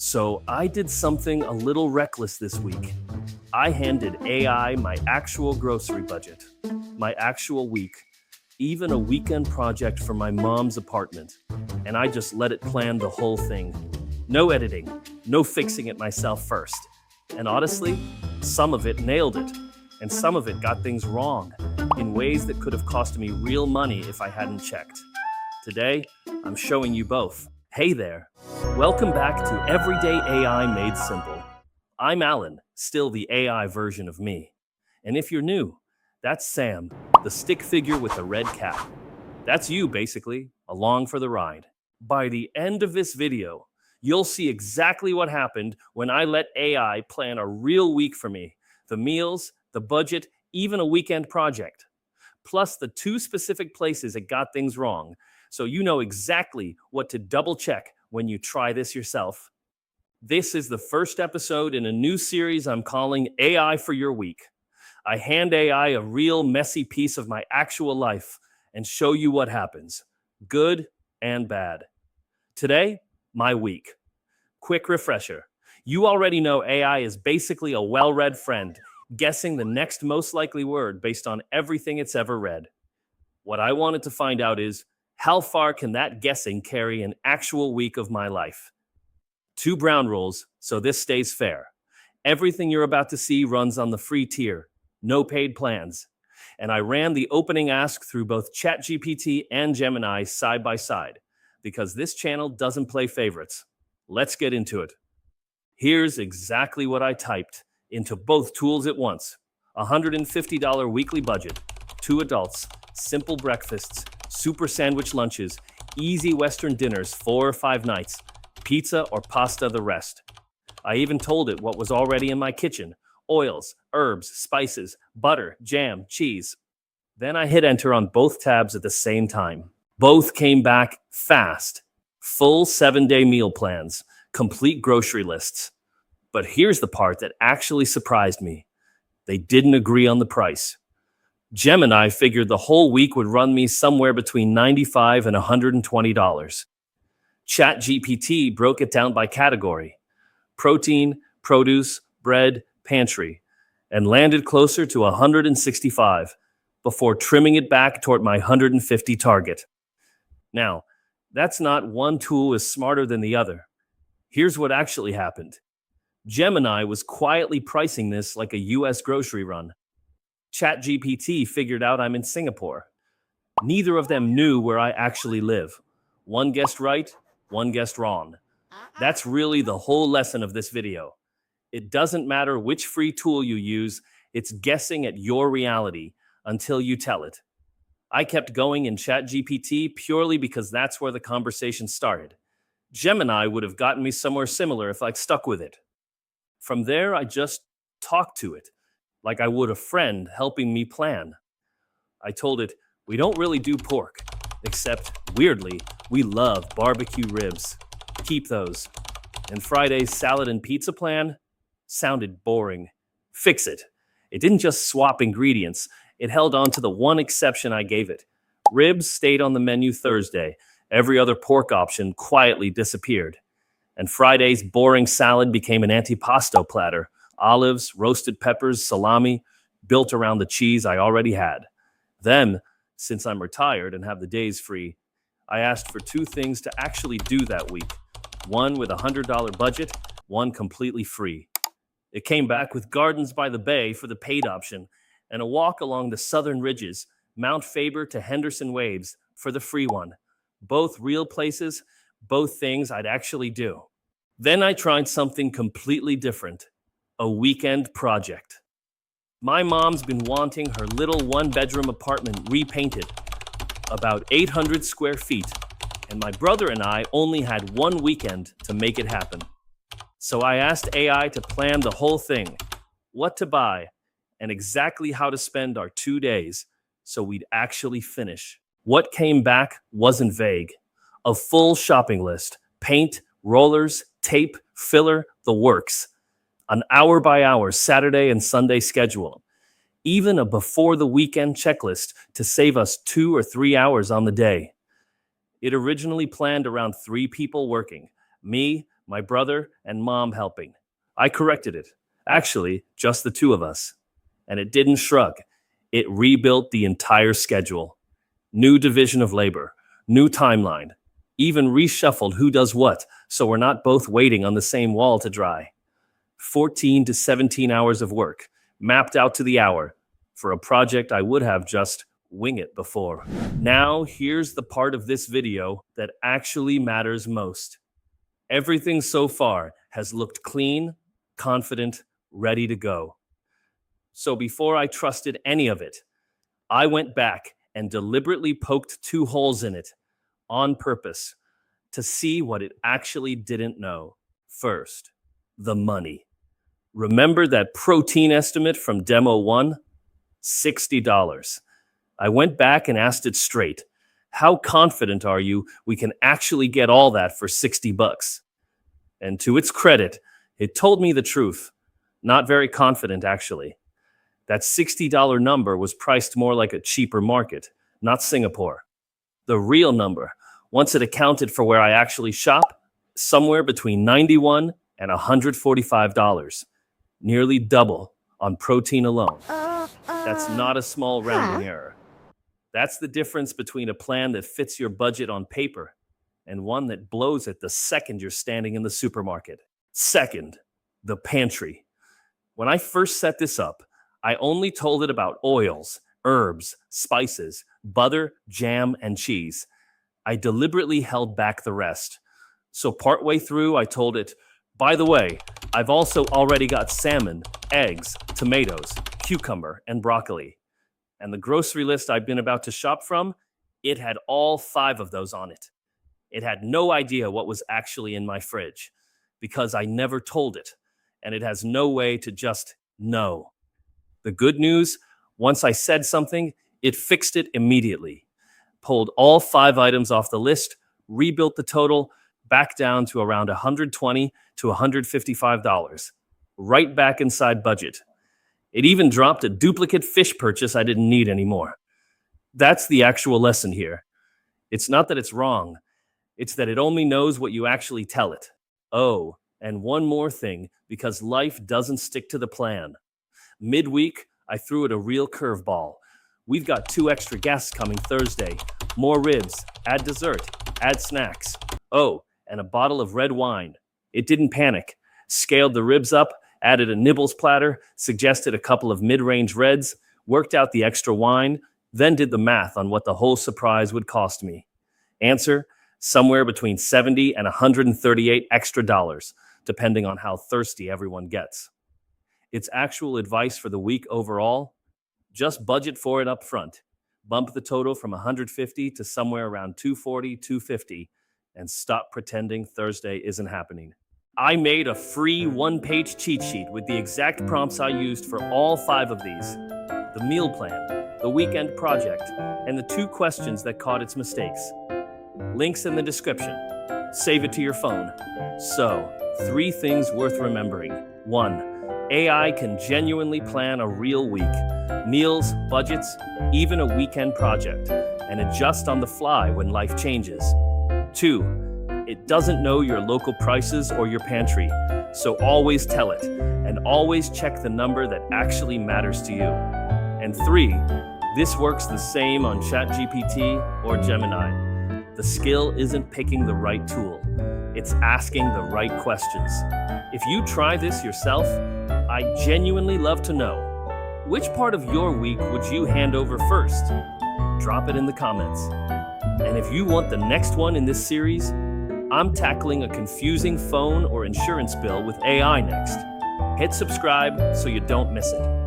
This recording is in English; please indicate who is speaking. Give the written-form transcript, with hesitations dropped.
Speaker 1: So I did something a little reckless this week. I handed AI my actual grocery budget, my actual week, even a weekend project for my mom's apartment, and I just let it plan the whole thing. No editing, no fixing it myself first. And honestly, some of it nailed it, and some of it got things wrong in ways that could have cost me real money if I hadn't checked. Today, I'm showing you both. Hey there. Welcome back to Everyday AI Made Simple. I'm Alan, still the AI version of me. And if you're new, that's Sam, the stick figure with the red cap. That's you, basically, along for the ride. By the end of this video, you'll see exactly what happened when I let AI plan a real week for me. The meals, the budget, even a weekend project. Plus the two specific places it got things wrong, so you know exactly what to double check when you try this yourself. This is the first episode in a new series I'm calling AI for Your Week. I hand AI a real messy piece of my actual life and show you what happens, good and bad. Today, my week. Quick refresher. You already know AI is basically a well-read friend, guessing the next most likely word based on everything it's ever read. What I wanted to find out is, how far can that guessing carry an actual week of my life? 2 ground rules, so this stays fair. Everything you're about to see runs on the free tier, no paid plans. And I ran the opening ask through both ChatGPT and Gemini side by side, because this channel doesn't play favorites. Let's get into it. Here's exactly what I typed into both tools at once. $150 weekly budget, 2 adults, simple breakfasts, super sandwich lunches, easy Western dinners 4 or 5 nights, pizza or pasta the rest. I even told it what was already in my kitchen: oils, herbs, spices, butter, jam, cheese. Then I hit enter on both tabs at the same time. Both came back fast. Full 7-day meal plans, complete grocery lists. But here's the part that actually surprised me. They didn't agree on the price. Gemini figured the whole week would run me somewhere between $95 and $120. ChatGPT broke it down by category: protein, produce, bread, pantry, and landed closer to $165 before trimming it back toward my $150 target. Now, that's not one tool is smarter than the other. Here's what actually happened. Gemini was quietly pricing this like a US grocery run. ChatGPT figured out I'm in Singapore. Neither of them knew where I actually live. One guessed right, one guessed wrong. That's really the whole lesson of this video. It doesn't matter which free tool you use, it's guessing at your reality until you tell it. I kept going in ChatGPT purely because that's where the conversation started. Gemini would have gotten me somewhere similar if I'd stuck with it. From there, I just talked to it, like I would a friend helping me plan. I told it, we don't really do pork, except, weirdly, we love barbecue ribs. Keep those. And Friday's salad and pizza plan sounded boring. Fix it. It didn't just swap ingredients. It held on to the one exception I gave it. Ribs stayed on the menu Thursday. Every other pork option quietly disappeared. And Friday's boring salad became an antipasto platter. Olives, roasted peppers, salami, built around the cheese I already had. Then, since I'm retired and have the days free, I asked for 2 things to actually do that week. One with a $100 budget, one completely free. It came back with gardens by the bay for the paid option and a walk along the southern ridges, Mount Faber to Henderson Waves for the free one. Both real places, both things I'd actually do. Then I tried something completely different. A weekend project. My mom's been wanting her little 1-bedroom apartment repainted, about 800 square feet, and my brother and I only had 1 weekend to make it happen. So I asked AI to plan the whole thing, what to buy, and exactly how to spend our 2 days so we'd actually finish. What came back wasn't vague. A full shopping list, paint, rollers, tape, filler, the works. An hour-by-hour Saturday and Sunday schedule. Even a before-the-weekend checklist to save us 2 or 3 hours on the day. It originally planned around 3 people working: me, my brother and mom helping. I corrected it. Actually, just the two of us. And it didn't shrug. It rebuilt the entire schedule. New division of labor, new timeline, even reshuffled who does what so we're not both waiting on the same wall to dry. 14 to 17 hours of work, mapped out to the hour, for a project I would have just wing it before. Now, here's the part of this video that actually matters most. Everything so far has looked clean, confident, ready to go. So before I trusted any of it, I went back and deliberately poked 2 holes in it on purpose to see what it actually didn't know. First, the money. Remember that protein estimate from Demo 1? $60. I went back and asked it straight. How confident are you we can actually get all that for $60? And to its credit, it told me the truth. Not very confident, actually. That $60 number was priced more like a cheaper market, not Singapore. The real number, once it accounted for where I actually shop, somewhere between $91 and $145. Nearly double on protein alone. That's not a small rounding error. That's the difference between a plan that fits your budget on paper and one that blows it the second you're standing in the supermarket. Second, the pantry. When I first set this up, I only told it about oils, herbs, spices, butter, jam, and cheese. I deliberately held back the rest. So partway through, I told it, by the way, I've also already got salmon, eggs, tomatoes, cucumber, and broccoli. And the grocery list I've been about to shop from, it had all 5 of those on it. It had no idea what was actually in my fridge because I never told it, and it has no way to just know. The good news, once I said something, it fixed it immediately. Pulled all 5 items off the list, rebuilt the total back down to around $120 to $155, right back inside budget. It even dropped a duplicate fish purchase I didn't need anymore. That's the actual lesson here. It's not that it's wrong. It's that it only knows what you actually tell it. Oh, and one more thing, because life doesn't stick to the plan. Midweek, I threw it a real curveball. We've got 2 extra guests coming Thursday. More ribs, add dessert, add snacks. Oh, and a bottle of red wine. It didn't panic. Scaled the ribs up, added a nibbles platter, suggested a couple of mid-range reds, worked out the extra wine, then did the math on what the whole surprise would cost me. Answer, somewhere between $70 and $138 extra dollars, depending on how thirsty everyone gets. Its actual advice for the week overall, just budget for it up front. Bump the total from $150 to somewhere around $240, $250, and stop pretending Thursday isn't happening. I made a free 1-page cheat sheet with the exact prompts I used for all 5 of these. The meal plan, the weekend project, and the 2 questions that caught its mistakes. Links in the description. Save it to your phone. So, 3 things worth remembering. 1. AI can genuinely plan a real week. Meals, budgets, even a weekend project, and adjust on the fly when life changes. 2. It doesn't know your local prices or your pantry, so always tell it, and always check the number that actually matters to you. And 3, this works the same on ChatGPT or Gemini. The skill isn't picking the right tool, it's asking the right questions. If you try this yourself, I genuinely love to know, which part of your week would you hand over first? Drop it in the comments. And if you want the next one in this series, I'm tackling a confusing phone or insurance bill with AI next. Hit subscribe so you don't miss it.